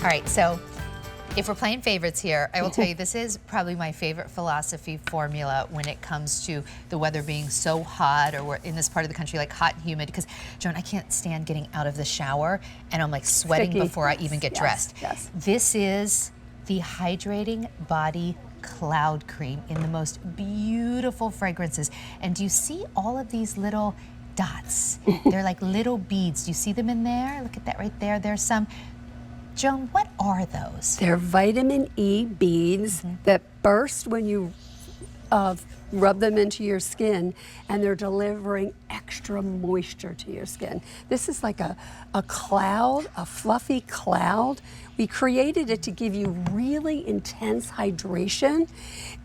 All right, so if we're playing favorites here, I will tell you this is probably my favorite philosophy formula when it comes to the weather being so hot, or we're in this part of the country like hot and humid, because Joan, I can't stand getting out of the shower and I'm like sweating Sticky. before I even get dressed. Yes. This is the Hydrating Body Cloud Cream in the most beautiful fragrances. And do you see all of these little dots? They're like little beads. Do you see them in there? Look at that right there. There's some. Joan, what are those? They're vitamin E beads that burst when you rub them into your skin, and they're delivering extra moisture to your skin. This is like a cloud, a fluffy cloud. We created it to give you really intense hydration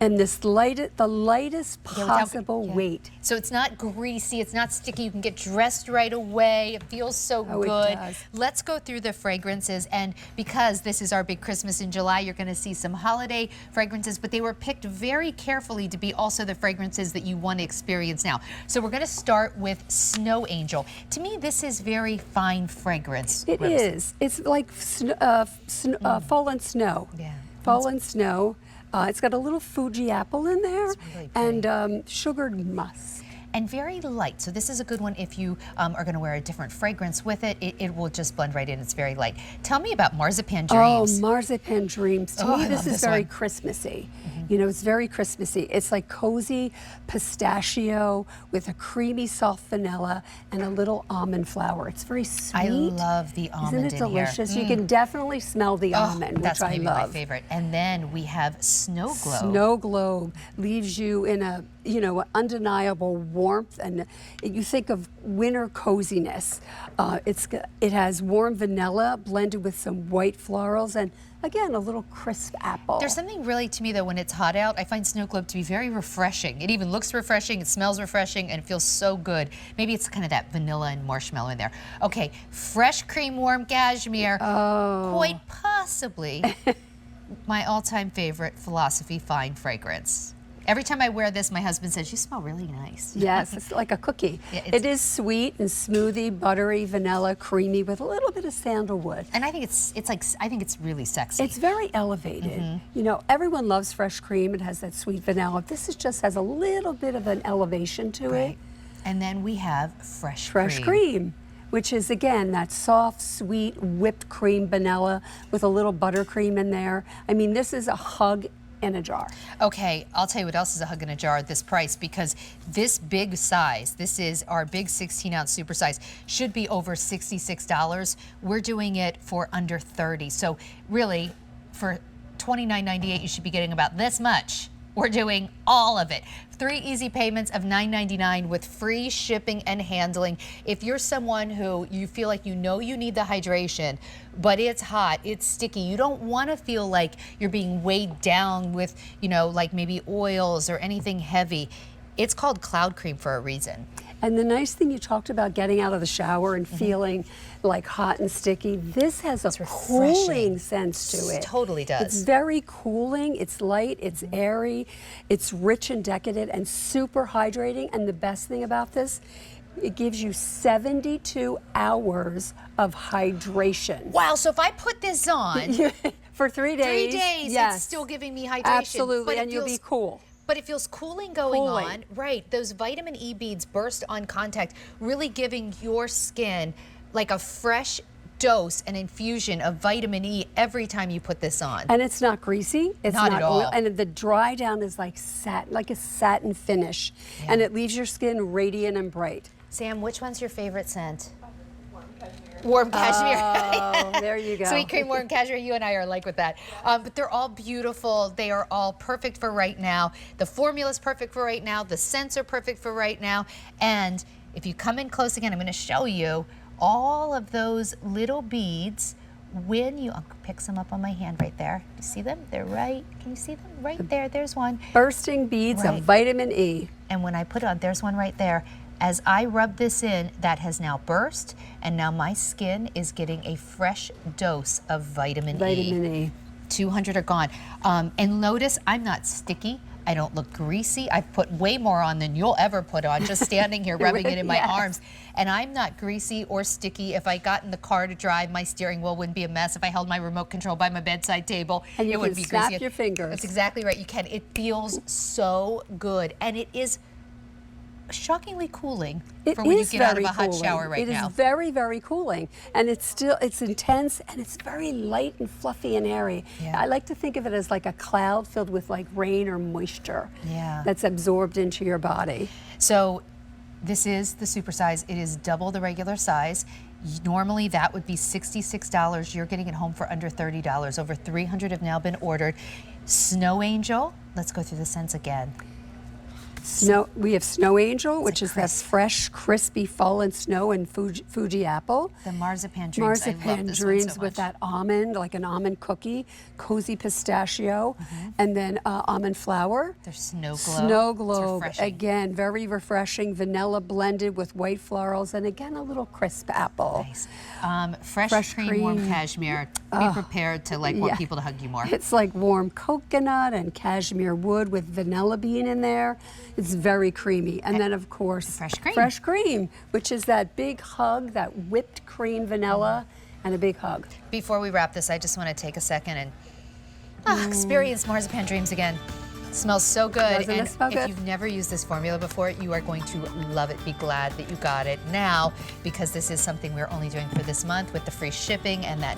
and the lightest possible weight. So it's not greasy, it's not sticky, you can get dressed right away, it feels so good. It does. Let's go through the fragrances, and because this is our big Christmas in July, you're gonna see some holiday fragrances, but they were picked very carefully to be also the fragrances that you want to experience now. So we're gonna start with Snow Angel. To me, this is very fine fragrance. It is. It's like fallen snow. Yeah. Fallen snow. It's got a little Fuji apple in there, really and sugared musk. And very light. So this is a good one if you are going to wear a different fragrance with it. It will just blend right in. It's very light. Tell me about Marzipan Dreams. Oh, Marzipan Dreams. To me, this is very Christmassy. You know, it's very Christmassy. It's like cozy pistachio with a creamy soft vanilla and a little almond flower. It's very sweet. I love the almond. Isn't it delicious? In here? You can definitely smell the almond, that's which I maybe love. my favorite. And then we have Snow Globe. Snow Globe leaves you in a, undeniable warmth, and you think of winter coziness. It has warm vanilla blended with some white florals, and again, a little crisp apple. There's something really, to me though, when it's hot out, I find Snow Globe to be very refreshing. It even looks refreshing, it smells refreshing, and it feels so good. Maybe it's kind of that vanilla and marshmallow in there. Okay, Fresh Cream Warm Cashmere. Oh. Quite possibly my all-time favorite Philosophy Fine fragrance. Every time I wear this, my husband says, you smell really nice. Yes, it's like a cookie. Yeah, it is sweet and smoothie, buttery, vanilla, creamy with a little bit of sandalwood. And I think it's really sexy. It's very elevated. You know, everyone loves fresh cream. It has that sweet vanilla. This just has a little bit of an elevation to it. And then we have Fresh Cream, which is, again, that soft, sweet, whipped cream vanilla with a little buttercream in there. I mean, this is a hug in a jar. Okay, I'll tell you what else is a hug in a jar at this price, because this big size, this is our big 16-ounce super size, should be over $66. We're doing it for under $30. So really, for $29.98, you should be getting about this much. We're doing all of it. 3 easy payments of $9.99 with free shipping and handling. If you're someone who you feel like you need the hydration, but it's hot, it's sticky, you don't want to feel like you're being weighed down with, like maybe oils or anything heavy. It's called Cloud Cream for a reason. And the nice thing, you talked about getting out of the shower and feeling like hot and sticky. This has a cooling sense to it. It totally does. It's very cooling, it's light, it's airy, it's rich and decadent and super hydrating. And the best thing about this, it gives you 72 hours of hydration. Wow, so if I put this on for 3 days, 3 days, yes, it's still giving me hydration. Absolutely, and you'll be cool. But it feels cooling going on. Right, those vitamin E beads burst on contact, really giving your skin like a fresh dose, an infusion of vitamin E every time you put this on. And it's not greasy. It's not at all. Oil, and the dry down is like satin, like a satin finish. Yeah. And it leaves your skin radiant and bright. Sam, which one's your favorite scent? Warm Cashmere. Oh, there you go. Sweet Cream Warm Cashmere, you and I are alike with that. But they're all beautiful. They are all perfect for right now. The formula's perfect for right now. The scents are perfect for right now. And if you come in close again, I'm going to show you all of those little beads. When you, I'll pick some up on my hand right there. Do you see them? They're right, can you see them? Right there, there's one. Bursting beads of vitamin E. And when I put it on, there's one right there. As I rub this in, that has now burst, and now my skin is getting a fresh dose of vitamin E. 200 are gone. And notice I'm not sticky. I don't look greasy. I've put way more on than you'll ever put on, just standing here rubbing it in my arms. And I'm not greasy or sticky. If I got in the car to drive, my steering wheel wouldn't be a mess. If I held my remote control by my bedside table, And you it would can be snap greasy. your fingers. That's exactly right. You can. It feels so good. And it is shockingly cooling for when you get out of a hot shower right now. It is very, very cooling, and it's intense, and it's very light and fluffy and airy. Yeah. I like to think of it as like a cloud filled with like rain or moisture that's absorbed into your body. So this is the supersize. It is double the regular size. Normally that would be $66. You're getting it home for under $30. Over 300 have now been ordered. Snow Angel, let's go through the scents again. We have Snow Angel, which is that fresh, crispy fallen snow and Fuji apple. The Marzipan Dreams, I love Marzipan this Dreams one so with much. that almond, like an almond cookie, cozy pistachio, and then almond flour. There's Snow Globe. Snow Globe, It's refreshing. again, very refreshing. Vanilla blended with white florals, and again, a little crisp apple. Nice. Fresh cream, warm cashmere. Be prepared to want people to hug you more. It's like warm coconut and cashmere wood with vanilla bean in there. It's very creamy. And then, of course, fresh cream, which is that big hug, that whipped cream vanilla, and a big hug. Before we wrap this, I just want to take a second and experience Marzipan Dreams again. It smells so good. Doesn't it smell good? If you've never used this formula before, you are going to love it. Be glad that you got it now, because this is something we're only doing for this month with the free shipping and that